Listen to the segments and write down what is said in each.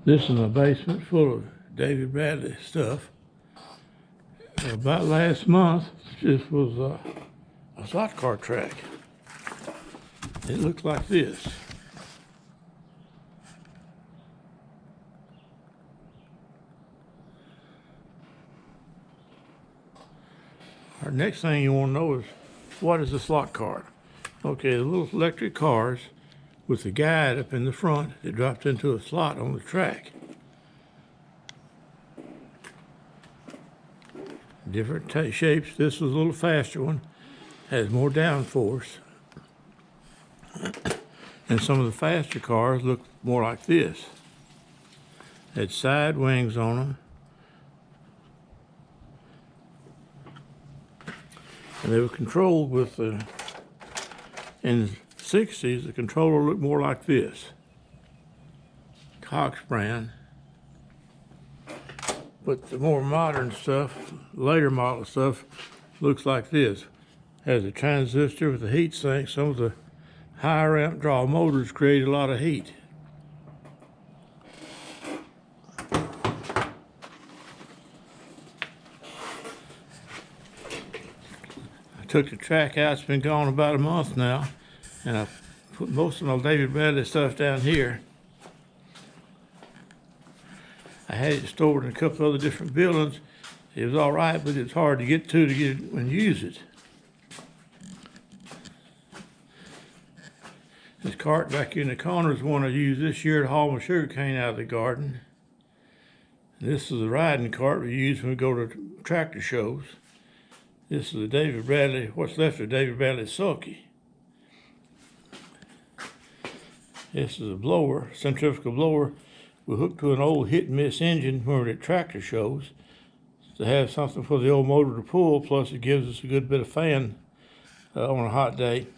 This is my basement full of David Bradley stuff. About last month, this was a slot car track. It looked like this. Our next thing you want to know is, what is a slot car? Okay, the little electric cars with the guide up in the front that drops into a slot on the track. Different shapes. This is a little faster one, has more downforce. And some of the faster cars look more like this. Had side wings on them. And they were controlled with in the 60s, the controller looked more like this. Cox brand. But the more modern stuff, later model stuff, looks like this. Has a transistor with a heat sink. Some of the higher amp draw motors create a lot of heat. I took the track out. It's been gone about a month now, and I put most of my David Bradley stuff down here. I had it stored in a couple other different buildings. It was all right, but it's hard to get to get it and use it. This cart back in the corner is one I used this year to haul my sugar cane out of the garden. And this is the riding cart we use when we go to tractor shows. This is the David Bradley, what's left of David Bradley Sulky. This is a blower, centrifugal blower. We hooked to an old hit and miss engine when we were at tractor shows to have something for the old motor to pull, plus it gives us a good bit of fan on a hot day.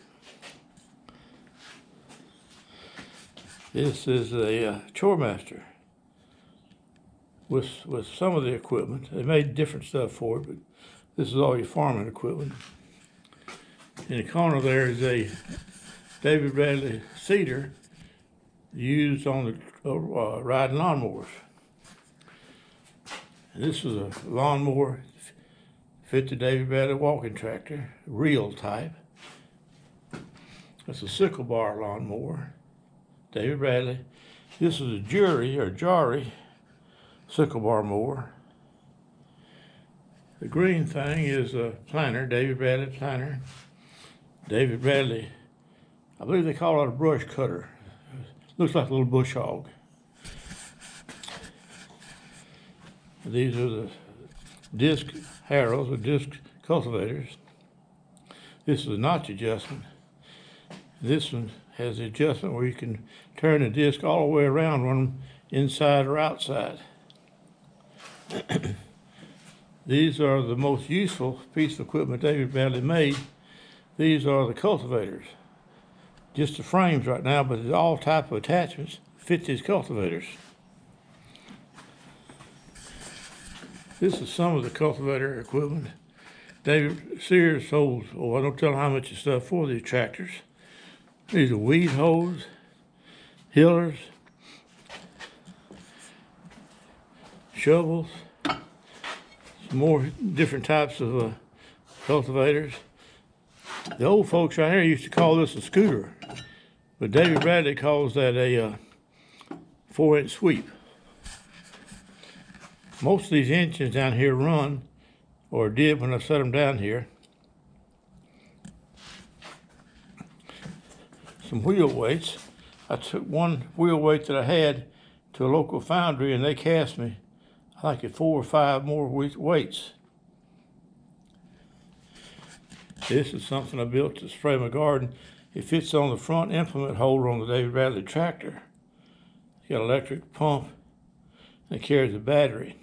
This is a chore master with some of the equipment. They made different stuff for it, but this is all your farming equipment. In the corner there is a David Bradley seeder used on the riding lawnmowers. And this is a lawnmower, fit the David Bradley walking tractor, real type. That's a sickle bar lawnmower, David Bradley. This is a Jari sickle bar mower. The green thing is a planter, David Bradley planter. David Bradley, I believe they call it a brush cutter. Looks like a little bush hog. These are the disc harrows or disc cultivators. This is a notch adjustment. This one has the adjustment where you can turn the disc all the way around, run them inside or outside. These are the most useful piece of equipment David Bradley made. These are the cultivators. Just the frames right now, but there's all type of attachments fit these cultivators. This is some of the cultivator equipment. David Sears sold, I don't tell how much of stuff for these tractors. These are weed hoes, hillers, shovels, some more different types of cultivators. The old folks right here used to call this a scooter, but David Bradley calls that a 4-inch sweep. Most of these engines down here run, or did when I set them down here. Some wheel weights. I took one wheel weight that I had to a local foundry and they cast me, I think, 4 or 5 more weights. This is something I built to spray my garden. It fits on the front implement holder on the David Bradley tractor. It's got an electric pump and it carries a battery.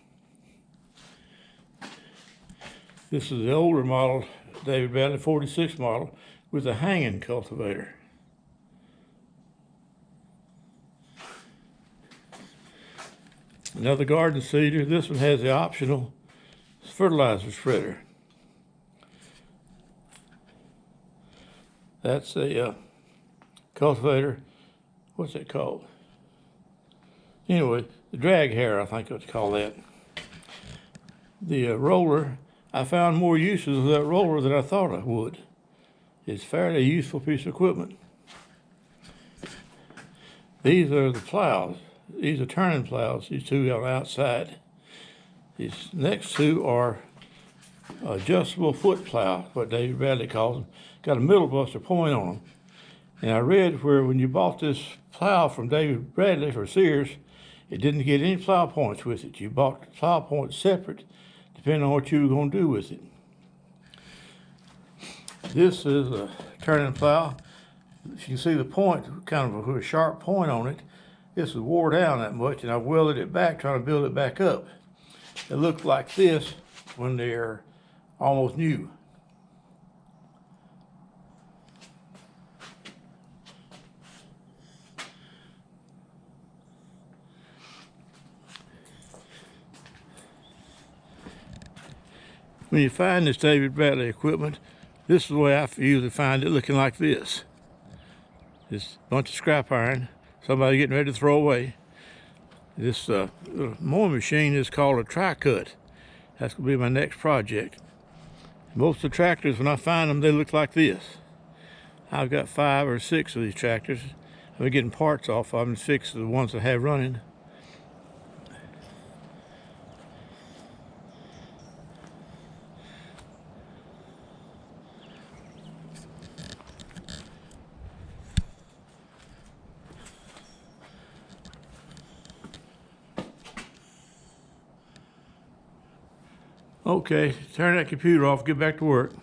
This is the older model, David Bradley 46 model, with a hanging cultivator. Another garden seeder. This one has the optional fertilizer spreader. That's a cultivator. What's it called? Anyway, the drag hair, I think let's call that. The roller, I found more uses of that roller than I thought I would. It's a fairly useful piece of equipment. These are the plows. These are turning plows, these two on the outside. These next two are adjustable foot plow, what David Bradley calls them. Got a middle buster point on them. And I read where when you bought this plow from David Bradley for Sears, it didn't get any plow points with it. You bought the plow points separate, depending on what you were going to do with it. This is a turning plow. If you can see the point, kind of a sharp point on it, this is wore down that much, and I welded it back, trying to build it back up. It looked like this when they're almost new. When you find this David Bradley equipment, this is the way I usually find it, looking like this. This bunch of scrap iron, somebody getting ready to throw away. This mowing machine is called a tri-cut. That's going to be my next project. Most of the tractors, when I find them, they look like this. I've got 5 or 6 of these tractors. I've been getting parts off of them to fix the ones I have running. Okay, turn that computer off, get back to work.